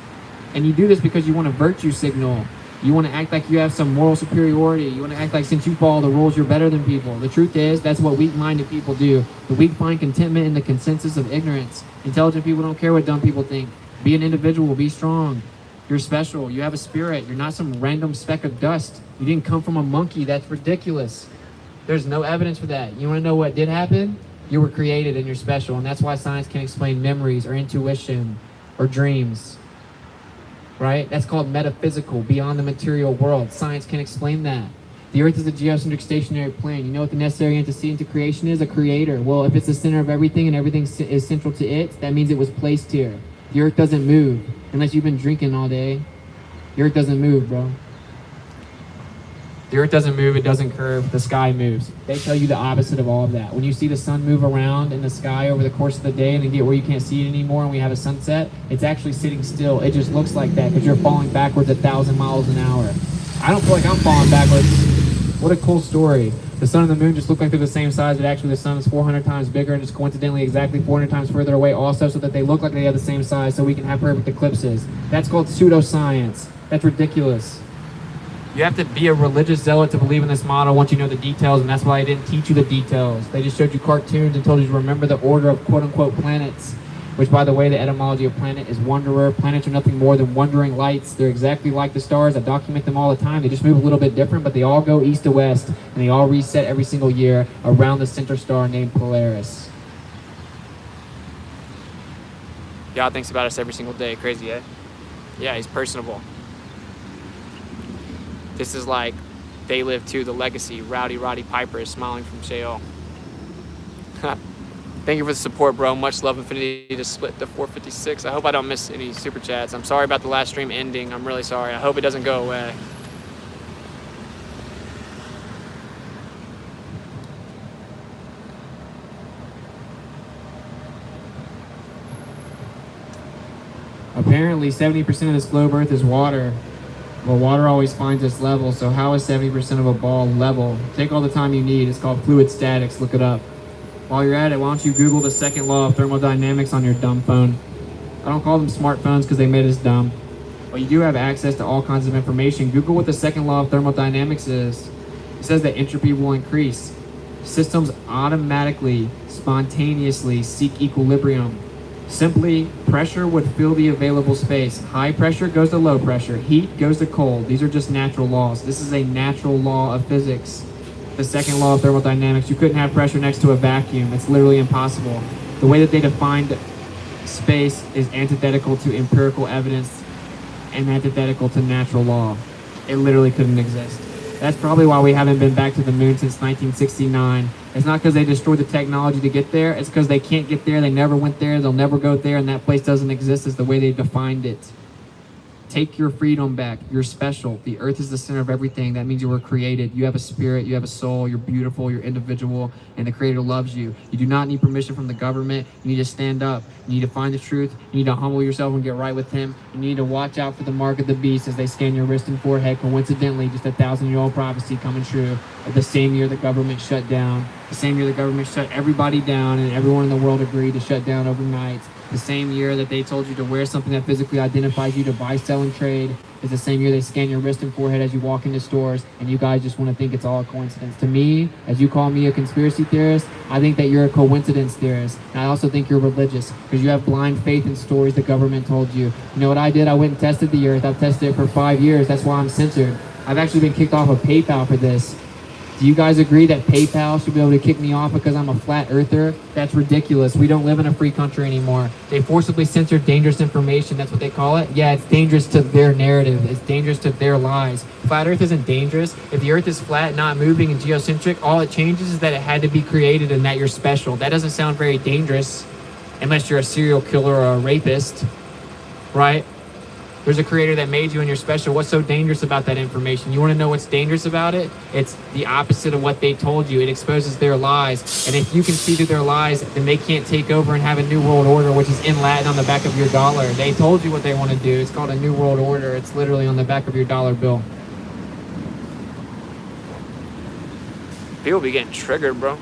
And you do this because you want a virtue signal. You want to act like you have some moral superiority. You want to act like since you follow the rules, you're better than people. The truth is, that's what weak-minded people do. The weak find contentment in the consensus of ignorance. Intelligent people don't care what dumb people think. Be an individual. Be strong. You're special. You have a spirit. You're not some random speck of dust. You didn't come from a monkey. That's ridiculous. There's no evidence for that. You want to know what did happen? You were created and you're special, and that's why science can explain memories or intuition or dreams, right? That's called metaphysical, beyond the material world. Science can explain that. The Earth is a geocentric stationary plane. You know what the necessary antecedent to creation is? A creator. Well, if it's the center of everything and everything is central to it, that means it was placed here. The Earth doesn't move unless you've been drinking all day. The Earth doesn't move, bro. The Earth doesn't move, it doesn't curve, the sky moves. They tell you the opposite of all of that. When you see the sun move around in the sky over the course of the day and then get where you can't see it anymore and we have a sunset, it's actually sitting still. It just looks like that because you're falling backwards 1,000 miles an hour. I don't feel like I'm falling backwards. What a cool story. The sun and the moon just look like they're the same size, but actually the sun is 400 times bigger and just coincidentally exactly 400 times further away also, so that they look like they have the same size so we can have perfect eclipses. That's called pseudoscience. That's ridiculous. You have to be a religious zealot to believe in this model once you know the details, and that's why I didn't teach you the details. They just showed you cartoons and told you to remember the order of quote-unquote planets, which, by the way, the etymology of planet is wanderer. Planets are nothing more than wandering lights. They're exactly like the stars. I document them all the time. They just move a little bit different, but they all go east to west, and they all reset every single year around the center star named Polaris. God thinks about us every single day. Crazy, eh? Yeah, he's personable. This is like They Live Too, the legacy. Rowdy Roddy Piper is smiling from jail. Thank you for the support, bro. Much love, infinity to split to 456. I hope I don't miss any super chats. I'm sorry about the last stream ending. I'm really sorry. I hope it doesn't go away. Apparently 70% of this globe Earth is water. Well, water always finds its level, so how is 70% of a ball level? Take all the time you need. It's called fluid statics. Look it up. While you're at it, why don't you Google the second law of thermodynamics on your dumb phone? I don't call them smartphones because they made us dumb. But you do have access to all kinds of information. Google what the second law of thermodynamics is. It says that entropy will increase. Systems automatically, spontaneously seek equilibrium. Simply, pressure would fill the available space. High pressure goes to low pressure. Heat goes to cold. These are just natural laws. This is a natural law of physics. The second law of thermodynamics. You couldn't have pressure next to a vacuum. It's literally impossible. The way that they defined space is antithetical to empirical evidence and antithetical to natural law. It literally couldn't exist. That's probably why we haven't been back to the moon since 1969. It's not because they destroyed the technology to get there. It's because they can't get there. They never went there. They'll never go there. And that place doesn't exist as the way they defined it. Take your freedom back. You're special. The earth is the center of everything. That means you were created. You have a spirit. You have a soul. You're beautiful. You're individual. And the Creator loves you. You do not need permission from the government. You need to stand up. You need to find the truth. You need to humble yourself and get right with Him. You need to watch out for the mark of the beast as they scan your wrist and forehead. Coincidentally, just a 1,000-year-old prophecy coming true. The same year the government shut down. The same year the government shut everybody down and everyone in the world agreed to shut down overnight. The same year that they told you to wear something that physically identifies you to buy, sell, and trade is the same year they scan your wrist and forehead as you walk into stores, and you guys just want to think it's all a coincidence. To me, as you call me a conspiracy theorist, I think that you're a coincidence theorist. And I also think you're religious because you have blind faith in stories the government told you. You know what I did? I went and tested the earth. I've tested it for 5 years. That's why I'm censored. I've actually been kicked off of PayPal for this. Do you guys agree that PayPal should be able to kick me off because I'm a flat earther? That's ridiculous. We don't live in a free country anymore. They forcibly censor dangerous information. That's what they call it. Yeah, it's dangerous to their narrative. It's dangerous to their lies. Flat earth isn't dangerous. If the earth is flat, not moving, and geocentric, all it changes is that it had to be created and that you're special. That doesn't sound very dangerous unless you're a serial killer or a rapist, right? There's a creator that made you and you're special. What's so dangerous about that information? You want to know what's dangerous about it? It's the opposite of what they told you. It exposes their lies. And if you can see through their lies, then they can't take over and have a new world order, which is in Latin on the back of your dollar. They told you what they want to do. It's called a new world order. It's literally on the back of your dollar bill. People be getting triggered, bro.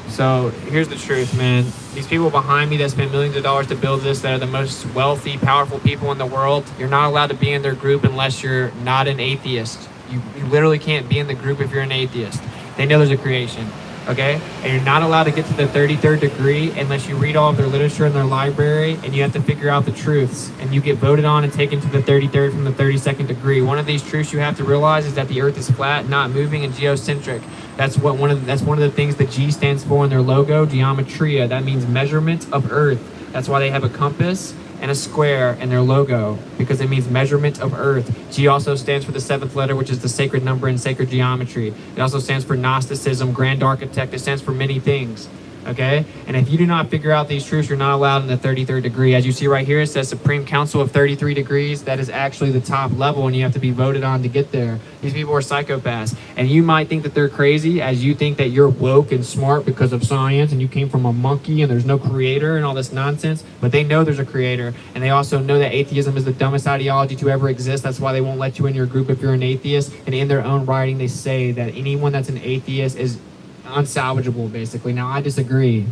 So here's the truth, man. These people behind me that spent millions of dollars to build this, that are the most wealthy, powerful people in the world, you're not allowed to be in their group unless you're not an atheist. You literally can't be in the group if you're an atheist. They know there's a creation, okay? And you're not allowed to get to the 33rd degree unless you read all of their literature in their library, and you have to figure out the truths. And you get voted on and taken to the 33rd from the 32nd degree. One of these truths you have to realize is that the earth is flat, not moving, and geocentric. That's one of the things that G stands for in their logo, geometria. That means measurement of Earth. That's why they have a compass and a square in their logo, because it means measurement of Earth. G also stands for the 7th letter, which is the sacred number in sacred geometry. It also stands for Gnosticism, grand architect. It stands for many things. Okay? And if you do not figure out these truths, you're not allowed in the 33rd degree. As you see right here, it says Supreme Council of 33 degrees. That is actually the top level, and you have to be voted on to get there. These people are psychopaths. And you might think that they're crazy, as you think that you're woke and smart because of science, and you came from a monkey, and there's no creator, and all this nonsense. But they know there's a creator, and they also know that atheism is the dumbest ideology to ever exist. That's why they won't let you in your group if you're an atheist. And in their own writing, they say that anyone that's an atheist is unsalvageable, basically. Now, I disagree.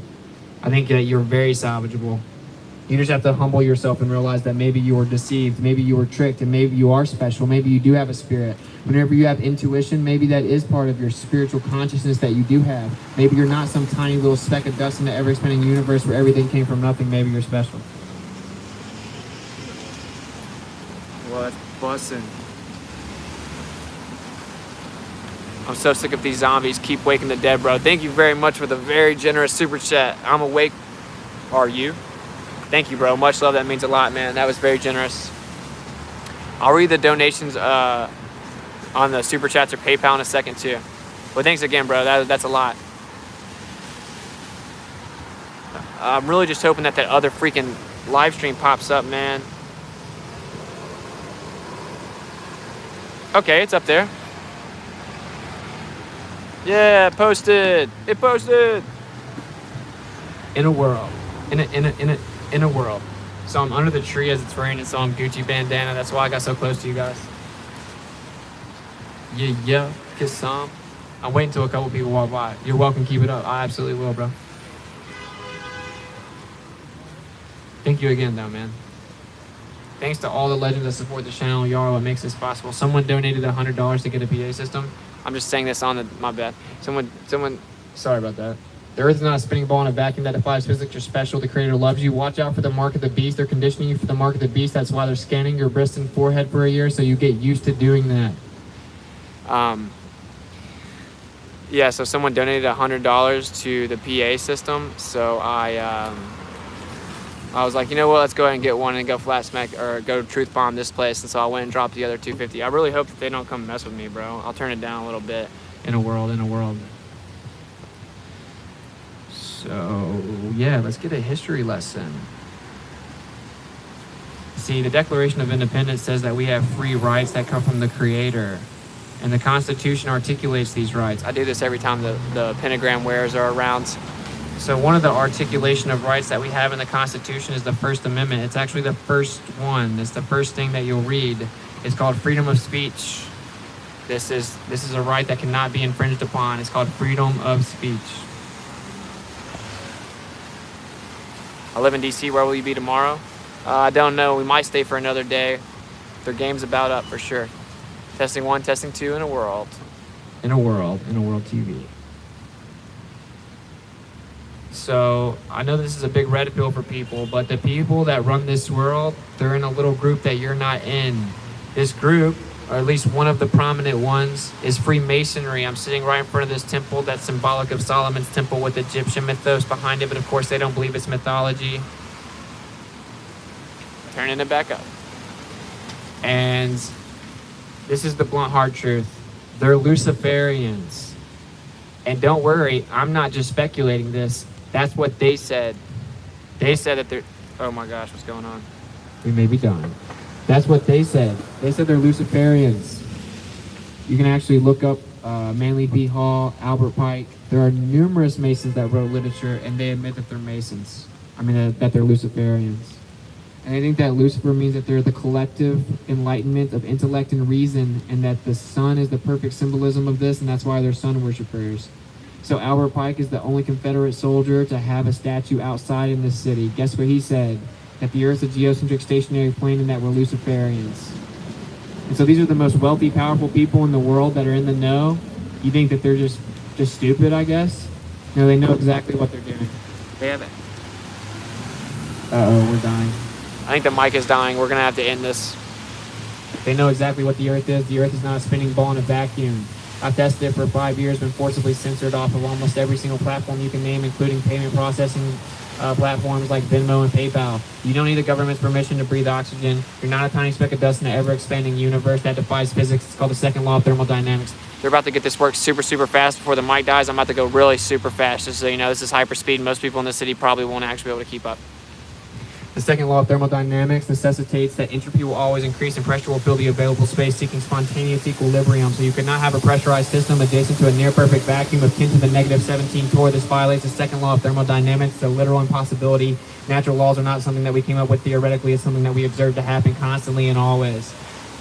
I think that you're very salvageable. You just have to humble yourself and realize that maybe you were deceived, maybe you were tricked, and maybe you are special. Maybe you do have a spirit. Whenever you have intuition, maybe that is part of your spiritual consciousness that you do have. Maybe you're not some tiny little speck of dust in the ever-expanding universe where everything came from nothing. Maybe you're special. Well, that's bussin'. I'm so sick of these zombies. Keep waking the dead, bro. Thank you very much for the very generous super chat. I'm awake. Are you? Thank you, bro. Much love. That means a lot, man. That was very generous. I'll read the donations on the super chats or PayPal in a second, too. Well, thanks again, bro. That's a lot. I'm really just hoping that other freaking live stream pops up, man. Okay, it's up there. Yeah, posted. It posted. In a world. In a world. So I'm under the tree as it's raining, so I'm Gucci bandana. That's why I got so close to you guys. Yeah, kiss some. I'm waiting until a couple people walk by. You're welcome, keep it up. I absolutely will, bro. Thank you again, though, man. Thanks to all the legends that support the channel. Y'all are what makes this possible. Someone donated $100 to get a PA system. I'm just saying this on the, my bad. Someone, sorry about that. The Earth is not a spinning ball in a vacuum that defies physics. You're special. The Creator loves you. Watch out for the mark of the beast. They're conditioning you for the mark of the beast. That's why they're scanning your wrist and forehead for a year, so you get used to doing that. Yeah, so someone donated $100 to the PA system, so I was like, you know what, let's go ahead and get one and go flat smack, or go truth bomb this place, and so I went and dropped the other $250. I really hope that they don't come mess with me, bro. I'll turn it down a little bit. In a world. So, yeah, let's get a history lesson. See, the Declaration of Independence says that we have free rights that come from the Creator. And the Constitution articulates these rights. I do this every time the pentagram wearers are around. So one of the articulation of rights that we have in the Constitution is the First Amendment. It's actually the first one. It's the first thing that you'll read. It's called freedom of speech. This is a right that cannot be infringed upon. It's called freedom of speech. I live in DC. Where will you be tomorrow? I don't know. We might stay for another day. Their game's about up for sure. Testing 1, testing 2 in a world. In a world TV. So I know this is a big red pill for people, but the people that run this world, they're in a little group that you're not in. This group, or at least one of the prominent ones, is Freemasonry. I'm sitting right in front of this temple that's symbolic of Solomon's temple with Egyptian mythos behind it, but of course they don't believe it's mythology. Turning it back up. And this is the blunt hard truth. They're Luciferians. And don't worry, I'm not just speculating this. That's what they said. They said that they're... Oh my gosh, what's going on? We may be done. That's what they said. They said they're Luciferians. You can actually look up Manly P. Hall, Albert Pike. There are numerous Masons that wrote literature, and they admit that they're Masons. That they're Luciferians. And I think that Lucifer means that they're the collective enlightenment of intellect and reason, and that the sun is the perfect symbolism of this, and that's why they're sun worshipers. So Albert Pike is the only Confederate soldier to have a statue outside in this city. Guess what he said? That the Earth's a geocentric stationary plane and that we're Luciferians. And so these are the most wealthy, powerful people in the world that are in the know. You think that they're just stupid, I guess? No, they know exactly what they're doing. They have it. Uh-oh, we're dying. I think the mic is dying. We're going to have to end this. They know exactly what the Earth is. The Earth is not a spinning ball in a vacuum. I've tested it for 5 years, been forcibly censored off of almost every single platform you can name, including payment processing platforms like Venmo and PayPal. You don't need the government's permission to breathe oxygen. You're not a tiny speck of dust in an ever-expanding universe that defies physics. It's called the second law of thermodynamics. They're about to get this work super, super fast before the mic dies. I'm about to go really super fast, just so you know. This is hyperspeed. Most people in the city probably won't actually be able to keep up. The second law of thermodynamics necessitates that entropy will always increase and pressure will fill the available space, seeking spontaneous equilibrium. So you could not have a pressurized system adjacent to a near-perfect vacuum akin to the -17 torr. This violates the second law of thermodynamics. It's a literal impossibility. Natural laws are not something that we came up with theoretically. It's something that we observe to happen constantly and always.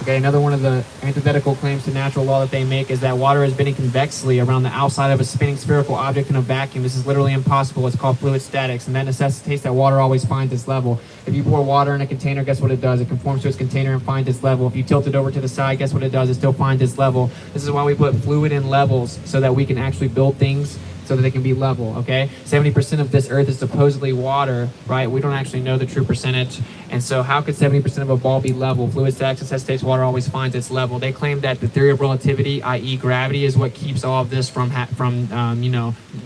Okay, another one of the antithetical claims to natural law that they make is that water is bending convexly around the outside of a spinning spherical object in a vacuum. This is literally impossible. It's called fluid statics, and that necessitates that water always finds its level. If you pour water in a container, guess what it does? It conforms to its container and finds its level. If you tilt it over to the side, guess what it does? It still finds its level. This is why we put fluid in levels, so that we can actually build things so that they can be level, okay? 70% of this earth is supposedly water, right? We don't actually know the true percentage. And so how could 70% of a ball be level? Fluid statics necessitates water always finds its level. They claim that the theory of relativity, i.e. gravity, is what keeps all of this from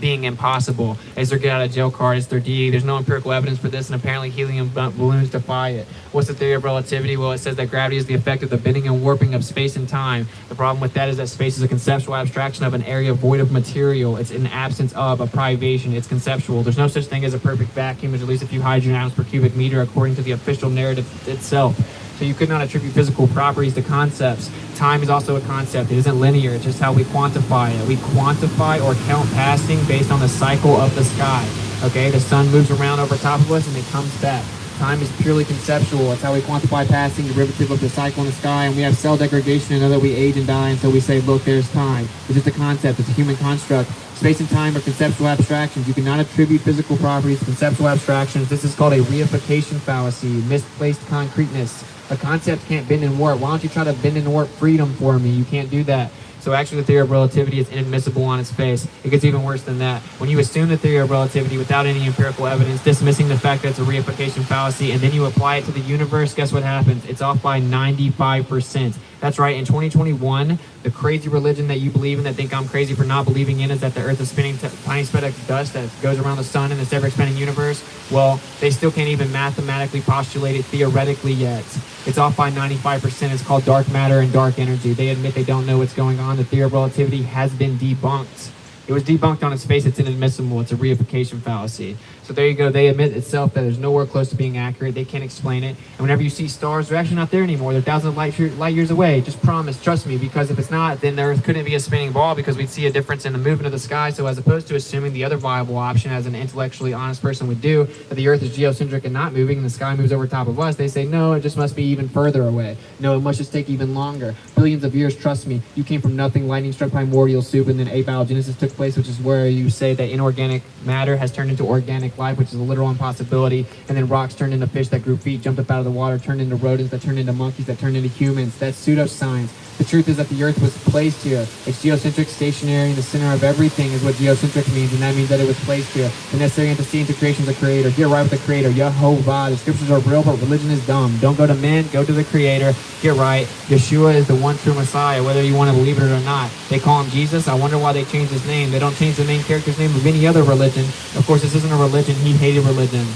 being impossible. It's their get out of jail card, it's their DE. There's no empirical evidence for this, and apparently helium balloons defy it. What's the theory of relativity? Well, it says that gravity is the effect of the bending and warping of space and time. The problem with that is that space is a conceptual abstraction of an area void of material. It's in the absence of a privation. It's conceptual. There's no such thing as a perfect vacuum. There's at least a few hydrogen atoms per cubic meter according to the official narrative itself. So you could not attribute physical properties to concepts. Time is also a concept. It isn't linear. It's just how we quantify it. We quantify or count passing based on the cycle of the sky. Okay, the sun moves around over top of us and it comes back. Time is purely conceptual. It's how we quantify passing, derivative of the cycle in the sky, and we have cell degradation and know that we age and die, and so we say, look, there's time. It's just a concept. It's a human construct. Space and time are conceptual abstractions. You cannot attribute physical properties to conceptual abstractions. This is called a reification fallacy, misplaced concreteness. A concept can't bend and warp. Why don't you try to bend and warp freedom for me? You can't do that. So actually the theory of relativity is inadmissible on its face. It gets even worse than that. When you assume the theory of relativity without any empirical evidence, dismissing the fact that it's a reification fallacy, and then you apply it to the universe, guess what happens? It's off by 95%. That's right, in 2021, the crazy religion that you believe in, that think I'm crazy for not believing in, is that the Earth is spinning tiny speck of dust that goes around the sun in this ever-expanding universe. Well, they still can't even mathematically postulate it theoretically yet. It's off by 95%. It's called dark matter and dark energy. They admit they don't know what's going on. The theory of relativity has been debunked. It was debunked on its face. It's inadmissible. It's a reification fallacy. So there you go. They admit itself that there's nowhere close to being accurate. They can't explain it. And whenever you see stars, they're actually not there anymore. They're thousands of light years away. Just promise, trust me, because if it's not, then the Earth couldn't be a spinning ball, because we'd see a difference in the movement of the sky. So as opposed to assuming the other viable option, as an intellectually honest person would do, that the Earth is geocentric and not moving and the sky moves over top of us, they say, no, it just must be even further away. No, it must just take even longer. Billions of years, trust me. You came from nothing, lightning struck primordial soup, and then abiogenesis took place, which is where you say that inorganic matter has turned into organic life, which is a literal impossibility, and then rocks turned into fish that grew feet, jumped up out of the water, turned into rodents, that turned into monkeys, that turned into humans. That's pseudoscience. The truth is that the Earth was placed here. It's geocentric, stationary, in the center of everything is what geocentric means, and that means that it was placed here. The necessary antecedent to creation is the Creator. Get right with the Creator. Yehovah. The scriptures are real, but religion is dumb. Don't go to men, go to the Creator. Get right. Yeshua is the one true Messiah, whether you want to believe it or not. They call him Jesus. I wonder why they changed his name. They don't change the main character's name of any other religion. Of course, this isn't a religion. He hated religion.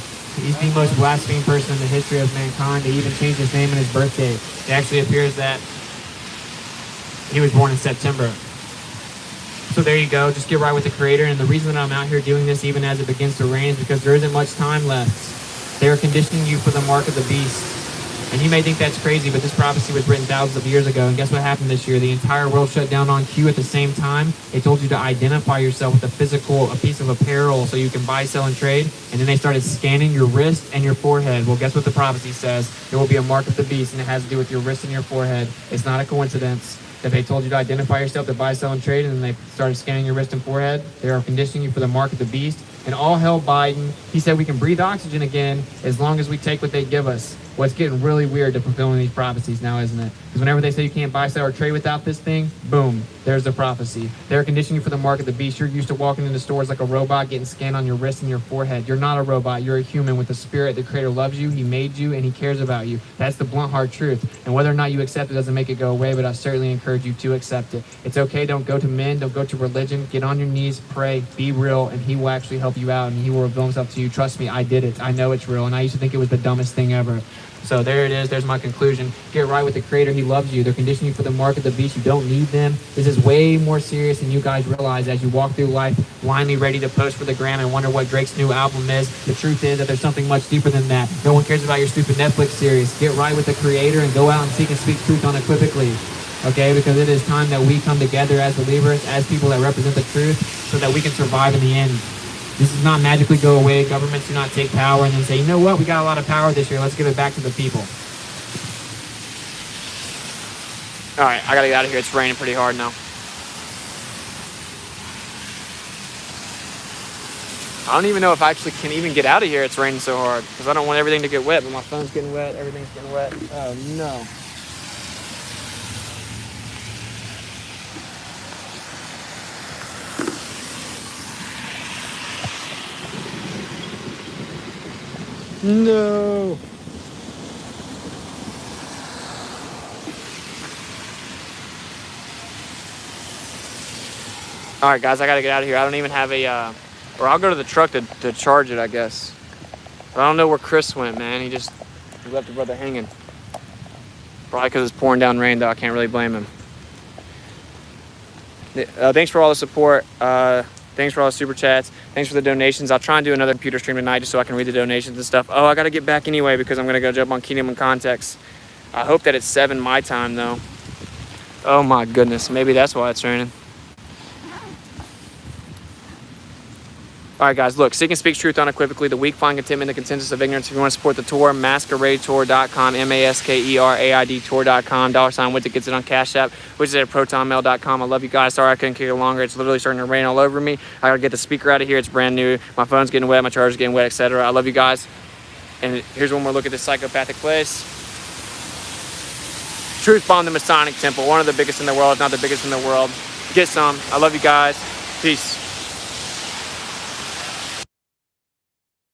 He's the most blasphemed person in the history of mankind. They even changed his name and his birth date. It actually appears that he was born in September. So there you go. Just get right with the Creator. And the reason that I'm out here doing this, even as it begins to rain, is because there isn't much time left. They are conditioning you for the mark of the beast. And you may think that's crazy, but this prophecy was written thousands of years ago. And guess what happened this year? The entire world shut down on cue at the same time. They told you to identify yourself with a piece of apparel so you can buy, sell, and trade. And then they started scanning your wrist and your forehead. Well, guess what the prophecy says? There will be a mark of the beast, and it has to do with your wrist and your forehead. It's not a coincidence that they told you to identify yourself, to buy, sell, and trade, and then they started scanning your wrist and forehead. They are conditioning you for the mark of the beast. And all hell Biden. He said we can breathe oxygen again as long as we take what they give us. Well, it's getting really weird to fulfilling these prophecies now, isn't it? Because whenever they say you can't buy, sell, or trade without this thing, boom, there's the prophecy. They're conditioning you for the mark of the beast. You're used to walking into stores like a robot, getting scanned on your wrist and your forehead. You're not a robot. You're a human with a spirit. The Creator loves you. He made you, and He cares about you. That's the blunt, hard truth. And whether or not you accept it doesn't make it go away, but I certainly encourage you to accept it. It's okay. Don't go to men. Don't go to religion. Get on your knees, pray, be real, and He will actually help you out, and He will reveal Himself to you. Trust me, I did it. I know it's real, and I used to think it was the dumbest thing ever. So there it is. There's my conclusion. Get right with the Creator. He loves you. They're conditioning you for the mark of the beast. You don't need them. This is way more serious than you guys realize as you walk through life blindly ready to post for the gram and wonder what Drake's new album is. The truth is that there's something much deeper than that. No one cares about your stupid Netflix series. Get right with the Creator and go out and seek and speak truth unequivocally. Okay? Because it is time that we come together as believers, as people that represent the truth, so that we can survive in the end. This does not magically go away. Governments do not take power and then say, you know what, we got a lot of power this year. Let's give it back to the people. All right, I got to get out of here. It's raining pretty hard now. I don't even know if I actually can even get out of here. It's raining so hard because I don't want everything to get wet, but my phone's getting wet. Everything's getting wet. Oh, no. No. All right, guys, I gotta get out of here. I don't even have a, or I'll go to the truck to charge it, I guess. But I don't know where Chris went, man. He left the brother hanging. Probably because it's pouring down rain, though. I can't really blame him. Thanks for all the support. Thanks for all the super chats. Thanks for the donations. I'll try and do another computer stream tonight just so I can read the donations and stuff. Oh, I got to get back anyway because I'm going to go jump on Kingdom and Context. I hope that it's 7 my time, though. Oh, my goodness. Maybe that's why it's raining. All right, guys, look, seek and speak truth unequivocally. The weak find contentment in the consensus of ignorance. If you want to support the tour, masqueradetour.com, MASKERAID tour.com, $ WitsitGetsIt on Cash App, Whitsitt at protonmail.com. I love you guys. Sorry I couldn't kick it longer. It's literally starting to rain all over me. I got to get the speaker out of here. It's brand new. My phone's getting wet. My charger's getting wet, etc. I love you guys. And here's one more look at this psychopathic place. Truth bomb the Masonic temple, one of the biggest in the world, if not the biggest in the world. Get some. I love you guys. Peace.